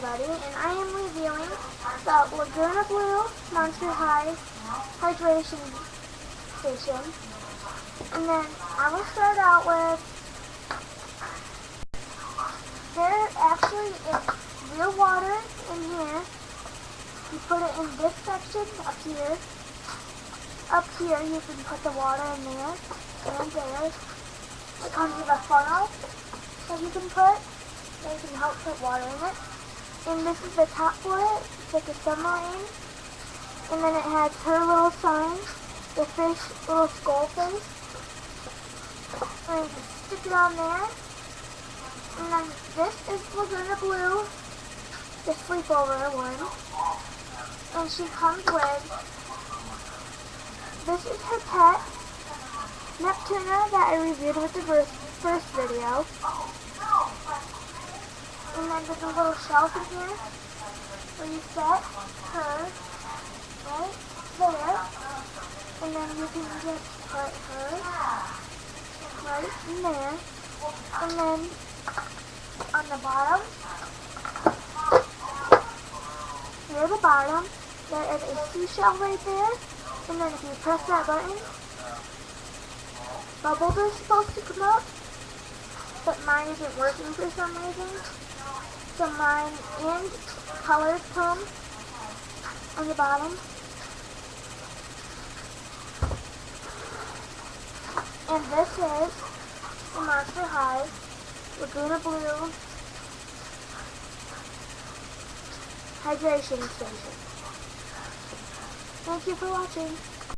everybody, and I am reviewing the Laguna Blue Monster High Hydration Station. And then I will start out with, there actually is real water in here. You put it in this section up here. Up here you can put the water in there and there. It comes with a funnel that you can put. That can help put water in it. And this is the top for it. It's like a submarine. And then it has her little sign, the fish, little skull face. And you can stick it on there. And then this is Laguna Blue, the sleepover one. And she comes with, this is her pet, Neptuna, that I reviewed with the first video. And then there's a little shelf in here where you set her right there. And then you can just put her right in there. And then on the bottom, near the bottom, there is a seashell right there. And then if you press that button, bubbles are supposed to come up. But mine isn't working for some reason. So mine and colors come on the bottom. And this is the Monster High Laguna Blue Hydration Station. Thank you for watching.